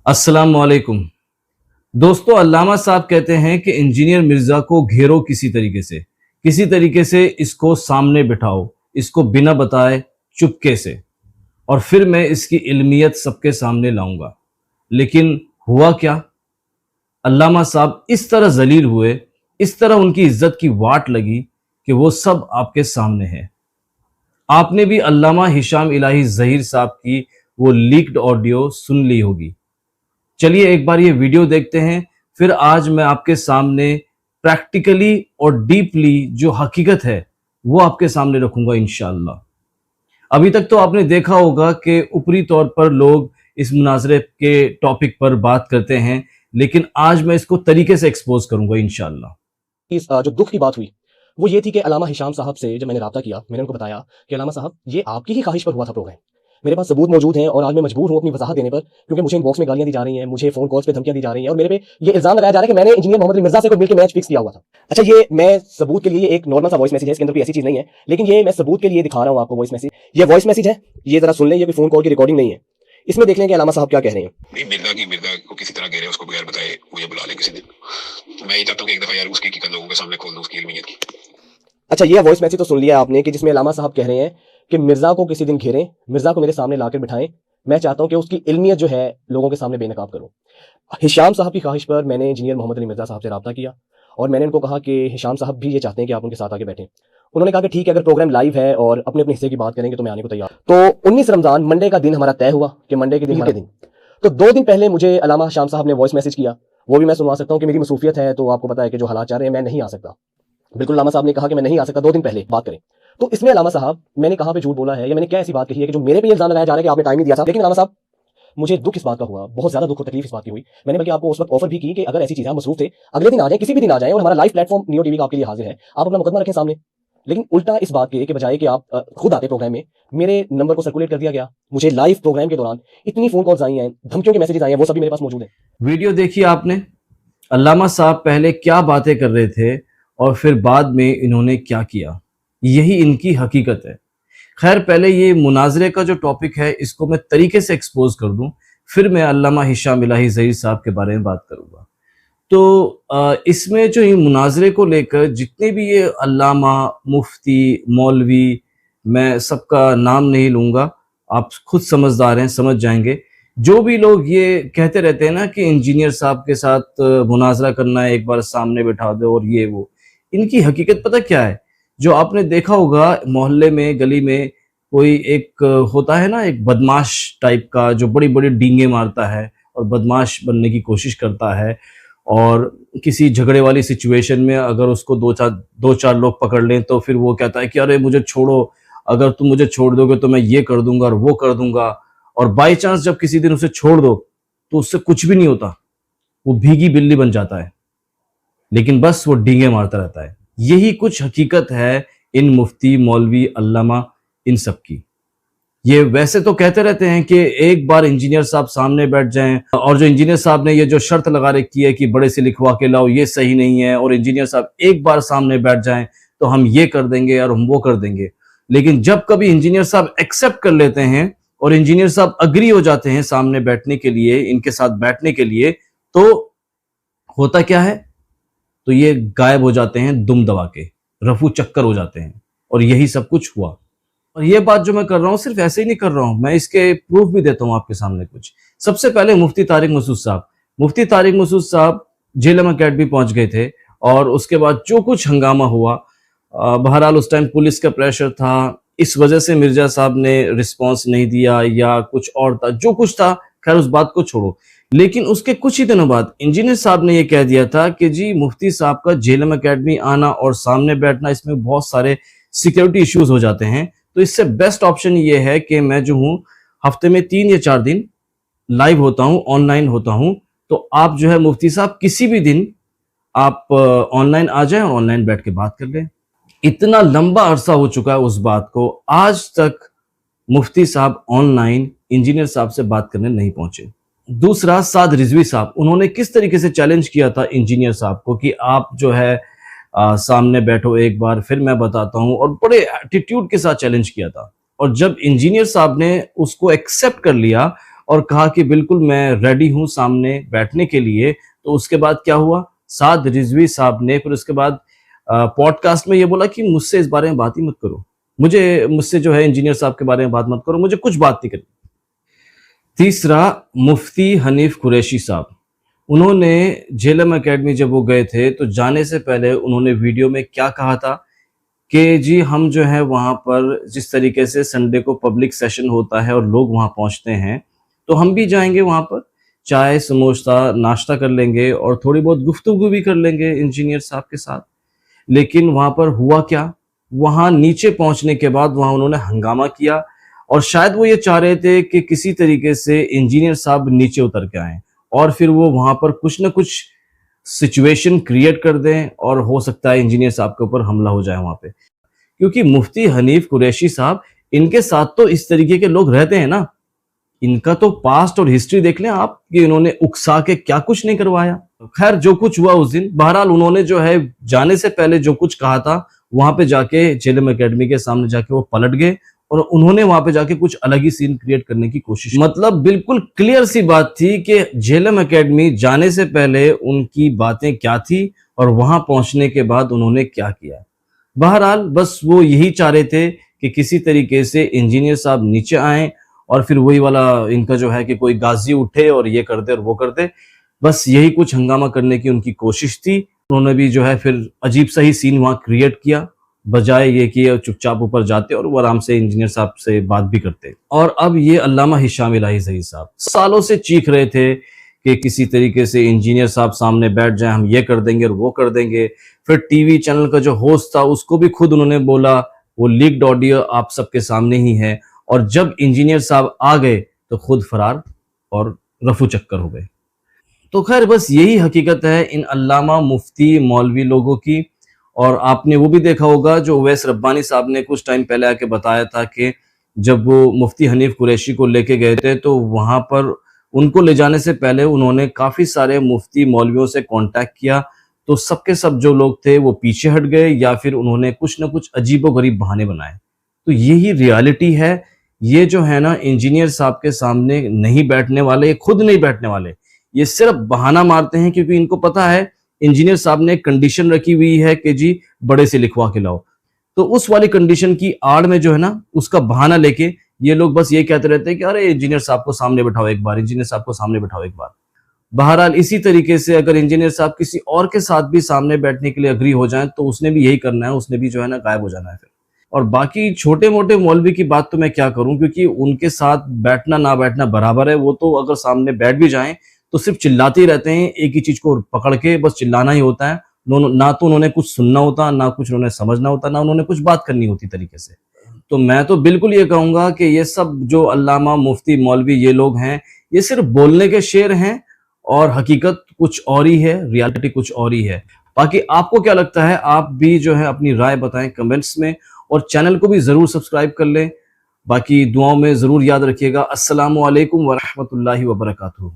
अस्सलाम वालेकुम। दोस्तों, अल्लामा साहब कहते हैं कि इंजीनियर मिर्ज़ा को घेरो किसी तरीके से इसको सामने बिठाओ, इसको बिना बताए चुपके से, और फिर मैं इसकी इल्मियत सबके सामने लाऊंगा। लेकिन हुआ क्या? अल्लामा साहब इस तरह जलील हुए, इस तरह उनकी इज्जत की वाट लगी कि वो सब आपके सामने है। आपने भी अल्लामा हिशाम इलाही ज़हीर साहब की वो लीक्ड ऑडियो सुन ली होगी। चलिए एक बार ये वीडियो देखते हैं, फिर आज मैं आपके सामने प्रैक्टिकली और डीपली जो हकीकत है वो आपके सामने रखूंगा इंशाअल्लाह। अभी तक तो आपने देखा होगा कि ऊपरी तौर पर लोग इस मुनाजरे के टॉपिक पर बात करते हैं, लेकिन आज मैं इसको तरीके से एक्सपोज करूंगा इंशाअल्लाह। जो दुख की बात हुई वो ये थी कि अलामा हिशाम साहब से जब मैंने राब्ता किया, मैंने उनको बताया कि अलामा साहब ये आपकी ही ख्वाहिश पर हुआ था प्रोग्राम। मेरे पास सबूत मौजूद हैं और आज मैं मजबूर हूं अपनी वजाहत देने पर, क्योंकि मुझे इनबॉक्स में गालियां दी जा रही हैं, मुझे फोन कॉल्स पे धमकियां दी जा रही हैं और मेरे पे ये इल्जाम लगाया जा रहा है कि मैंने इंजीनियर मोहम्मद अली मिर्जा से कोई मिलकर मैच फिक्स किया हुआ था। अच्छा, ये मैं सबूत के लिए एक नॉर्मल सा वॉइस मैसेज है, इसके अंदर कोई ऐसी चीज नहीं है, लेकिन ये मैं सबूत के लिए दिखा रहा हूं आपको वॉइस मैसेज। ये वॉइस मैसेज है, ये जरा सुन लें, ये कोई फोन कॉल की रिकॉर्डिंग नहीं है। इसमें देख लें कि अलामा साहब क्या कह रहे हैं। नहीं, मिर्जा को किसी तरह कह रहे हैं, उसको बगैर बताए मुझे बुला ले किसी दिन। मैं ये चाहता हूँ कि एक दफा यार उसकी हकीकत लोगों के सामने खोल दूं, उसकी इल्मियत की। अच्छा, ये वॉइस मैसेज तो सुन लिया आपने कि जिसमें अलामा साहब कह रहे हैं कि मिर्जा को किसी दिन घेरें, मिर्जा को मेरे सामने लाकर बिठाएं, मैं चाहता हूं कि उसकी इल्मियत जो है लोगों के सामने बेनकाब करूं। हिशाम साहब की ख्वाहिश पर मैंने इंजीनियर मोहम्मद अली मिर्जा साहब से रब्ता किया और मैंने उनको कहा कि हिशाम साहब भी ये चाहते हैं कि आप उनके साथ आगे बैठें। उन्होंने कहा कि ठीक है, अगर प्रोग्राम लाइव है और अपने अपने हिस्से की बात करेंगे तो मैं आने को तैयार। तो 19 रमजान मंडे का दिन हमारा तय हुआ कि मंडे के दिन तो 2 दिन पहले मुझे अलामा हिशाम साहब ने वॉइस मैसेज किया, वो भी मैं सुनवा सकता हूँ कि मेरी मसरूफियत है, तो आपको पता है कि जो हालात चाह रहे हैं मैं नहीं आ सकता। बिल्कुल, अलामा साहब ने कहा कि मैं नहीं आ सकता, 2 दिन पहले बात करें। तो इसमें अलामा साहब, मैंने कहां पे झूठ बोला है या मैंने क्या ऐसी बात कही है कि जो मेरे पे इल्जाम लगाया जा रहा है कि आपने टाइम नहीं दिया था। लेकिन अलामा साहब, मुझे दुख इस बात का हुआ, बहुत ज्यादा दुख और तकलीफ इस बात की हुई। मैंने बल्कि आपको उस वक्त ऑफर भी की कि अगर ऐसी चीजें, आप मसरूफ थे, अगले दिन आ जाए, किसी भी दिन आ जाए और हमारा लाइव प्लेटफॉर्म नियो टीवी का आपके लिए हाजिर है, आप अपना मुकदमा रखें सामने। लेकिन उल्टा इस बात के बजाय कि आप खुद आते प्रोग्राम में, मेरे नंबर को सर्कुलेट कर दिया गया। मुझे लाइव प्रोग्राम के दौरान इतनी फोन कॉल्स आई हैं, धमकियों के मैसेजेस आए हैं, वो सभी मेरे पास मौजूद है। वीडियो देखिए आपने, अल्लामा साहब पहले क्या बातें कर रहे थे और फिर बाद में इन्होंने क्या किया, यही इनकी हकीकत है। खैर, पहले ये मुनाजरे का जो टॉपिक है इसको मैं तरीके से एक्सपोज कर दूं, फिर मैं अल्लामा हिशाम इलाही ज़हीर साहब के बारे में बात करूंगा। तो इसमें जो ये मुनाजरे को लेकर जितने भी ये अल्लामा, मुफ्ती, मौलवी, मैं सबका नाम नहीं लूंगा, आप खुद समझदार हैं, समझ जाएंगे। जो भी लोग ये कहते रहते हैं ना कि इंजीनियर साहब के साथ मुनाजरा करना है, एक बार सामने बैठा दो और ये वो, इनकी हकीकत पता क्या है? जो आपने देखा होगा मोहल्ले में, गली में कोई एक होता है ना, एक बदमाश टाइप का जो बड़ी बड़ी डींगे मारता है और बदमाश बनने की कोशिश करता है, और किसी झगड़े वाली सिचुएशन में अगर उसको दो चार लोग पकड़ लें तो फिर वो कहता है कि अरे मुझे छोड़ो, अगर तुम मुझे छोड़ दोगे तो मैं ये कर दूंगा और वो कर दूंगा। और बाई चांस जब किसी दिन उसे छोड़ दो तो उससे कुछ भी नहीं होता, वो भीगी बिल्ली बन जाता है, लेकिन बस वो डींगे मारता रहता है। यही कुछ हकीकत है इन मुफ्ती, मौलवी, अल्लामा, इन सब की। ये वैसे तो कहते रहते हैं कि एक बार इंजीनियर साहब सामने बैठ जाएं, और जो इंजीनियर साहब ने ये जो शर्त लगा रखी है कि बड़े से लिखवा के लाओ, ये सही नहीं है, और इंजीनियर साहब एक बार सामने बैठ जाएं तो हम ये कर देंगे और हम वो कर देंगे। लेकिन जब कभी इंजीनियर साहब एक्सेप्ट कर लेते हैं और इंजीनियर साहब अग्री हो जाते हैं सामने बैठने के लिए, इनके साथ बैठने के लिए, तो होता क्या है? तो ये गायब हो जाते हैं दुम दबा के, रफू चक्कर हो जाते हैं। और यही सब कुछ हुआ। और ये बात जो मैं कर रहा हूँ सिर्फ ऐसे ही नहीं कर रहा हूँ, मैं इसके प्रूफ भी देता हूँ आपके सामने कुछ। सबसे पहले मुफ्ती तारिक मसूद साहब जेलम अकेडमी पहुंच गए थे, और उसके बाद जो कुछ हंगामा हुआ, बहरहाल उस टाइम पुलिस का प्रेशर था, इस वजह से मिर्जा साहब ने रिस्पॉन्स नहीं दिया या कुछ और था, जो कुछ था, खैर उस बात को छोड़ो। लेकिन उसके कुछ ही दिनों बाद इंजीनियर साहब ने यह कह दिया था कि जी मुफ्ती साहब का जेलम अकेडमी आना और सामने बैठना, इसमें बहुत सारे सिक्योरिटी इश्यूज हो जाते हैं, तो इससे बेस्ट ऑप्शन ये है कि मैं जो हूँ हफ्ते में 3 या 4 दिन लाइव होता हूँ, ऑनलाइन होता हूँ। तो आप जो है मुफ्ती साहब किसी भी दिन आप ऑनलाइन आ जाएं और ऑनलाइन बैठ के बात कर लें। इतना लंबा अरसा हो चुका है उस बात को, आज तक मुफ्ती साहब ऑनलाइन इंजीनियर साहब से बात करने नहीं पहुंचे। दूसरा, साद रिजवी साहब, उन्होंने किस तरीके से चैलेंज किया था इंजीनियर साहब को कि आप जो है सामने बैठो एक बार, फिर मैं बताता हूं, और बड़े एटीट्यूड के साथ चैलेंज किया था। और जब इंजीनियर साहब ने उसको एक्सेप्ट कर लिया और कहा कि बिल्कुल मैं रेडी हूँ सामने बैठने के लिए। तो उसके बाद क्या हुआ, साद रिजवी साहब ने फिर उसके बाद पॉडकास्ट में ये बोला कि मुझसे इस बारे में बात ही मत करो, मुझसे जो है इंजीनियर साहब के बारे में बात मत करो, मुझे कुछ बात नहीं करनी। तीसरा, मुफ्ती हनीफ कुरैशी साहब, उन्होंने झेलम एकेडमी जब वो गए थे तो जाने से पहले उन्होंने वीडियो में क्या कहा था कि जी हम जो है वहाँ पर जिस तरीके से संडे को पब्लिक सेशन होता है और लोग वहाँ पहुँचते हैं, तो हम भी जाएंगे वहाँ पर, चाय समोसा नाश्ता कर लेंगे और थोड़ी बहुत गुफ्तगू भी कर लेंगे इंजीनियर साहब के साथ। लेकिन वहाँ पर हुआ क्या, वहाँ नीचे पहुँचने के बाद वहाँ उन्होंने हंगामा किया और शायद वो ये चाह रहे थे कि किसी तरीके से इंजीनियर साहब नीचे उतर के आएँ और फिर वो वहाँ पर कुछ न कुछ सिचुएशन क्रिएट कर दें और हो सकता है इंजीनियर साहब के ऊपर हमला हो जाए वहाँ पे। क्योंकि मुफ्ती हनीफ कुरैशी साहब, इनके साथ तो इस तरीके के लोग रहते हैं ना, इनका तो पास्ट और हिस्ट्री देख लें आप कि इन्होंने उकसा के क्या कुछ नहीं करवाया। खैर जो कुछ हुआ उस दिन, बहरहाल उन्होंने जो है जाने से पहले जो कुछ कहा था वहां पे जाके झेलम एकेडमी के सामने जाके वो पलट गए और उन्होंने वहां पे जाके कुछ अलग ही सीन क्रिएट करने की कोशिश। मतलब बिल्कुल क्लियर सी बात थी कि झेलम एकेडमी जाने से पहले उनकी बातें क्या थी और वहां पहुंचने के बाद उन्होंने क्या किया। बहरहाल बस वो यही चाह रहे थे कि किसी तरीके से इंजीनियर साहब नीचे आए और फिर वही वाला इनका जो है कि कोई गाजी उठे और ये कर दे और वो कर दे, बस यही कुछ हंगामा करने की उनकी कोशिश थी। उन्होंने भी जो है फिर अजीब सा ही सीन वहां क्रिएट किया, बजाय ये कि चुपचाप ऊपर जाते और वो आराम से इंजीनियर साहब से बात भी करते। और अब ये अल्लामा हिशाम इलाही ज़ही साहब सालों से चीख रहे थे कि किसी तरीके से इंजीनियर साहब सामने बैठ जाए, हम ये कर देंगे और वो कर देंगे। फिर टीवी चैनल का जो होस्ट था उसको भी खुद उन्होंने बोला, वो लीक्ड ऑडियो आप सबके सामने ही है, और जब इंजीनियर साहब आ गए तो खुद फरार और रफू चक्कर हो गए। तो खैर बस यही हकीकत है इन अल्लामा मुफ्ती मौलवी लोगों की। और आपने वो भी देखा होगा जो उवैस रब्बानी साहब ने कुछ टाइम पहले आके बताया था कि जब वो मुफ्ती हनीफ कुरैशी को लेके गए थे तो वहां पर उनको ले जाने से पहले उन्होंने काफी सारे मुफ्ती मौलवियों से कांटेक्ट किया, तो सबके सब जो लोग थे वो पीछे हट गए या फिर उन्होंने कुछ ना कुछ अजीबोगरीब बहाने बनाए। तो यही रियलिटी है। ये जो है ना इंजीनियर साहब के सामने नहीं बैठने वाले, खुद नहीं बैठने वाले, ये सिर्फ बहाना मारते हैं क्योंकि इनको पता है इंजीनियर साहब ने कंडीशन रखी हुई है कि जी बड़े से लिखवा के लाओ। तो उस वाली कंडीशन की आड़ में जो है ना उसका बहाना लेके ये लोग बस ये कहते रहते हैं कि अरे इंजीनियर साहब को सामने बैठाओ एक बार, इंजीनियर साहब को सामने बैठाओ एक बार। बहरहाल इसी तरीके से अगर इंजीनियर साहब किसी और के साथ भी सामने बैठने के लिए अग्री हो जाएं तो उसने भी यही करना है, उसने भी जो है ना गायब हो जाना है फिर। और बाकी छोटे मोटे मौलवी की बात तो मैं क्या करूं, क्योंकि उनके साथ बैठना ना बैठना बराबर है। वो तो अगर सामने बैठ भी जाएं तो सिर्फ चिल्लाते ही रहते हैं, एक ही चीज को पकड़ के बस चिल्लाना ही होता है। ना तो उन्होंने कुछ सुनना होता, ना कुछ उन्होंने समझना होता, ना उन्होंने कुछ बात करनी होती तरीके से। तो मैं तो बिल्कुल ये कहूंगा कि ये सब जो अल्लामा मुफ्ती मौलवी ये लोग हैं, ये सिर्फ बोलने के शेर हैं और हकीकत कुछ और ही है, रियलिटी कुछ और ही है। बाकी आपको क्या लगता है, आप भी जो है अपनी राय बताएं कमेंट्स में और चैनल को भी जरूर सब्सक्राइब कर लें। बाकी दुआओं में जरूर याद रखिएगा। अस्सलामु अलैकुम व रहमतुल्लाहि व बरकातुहू।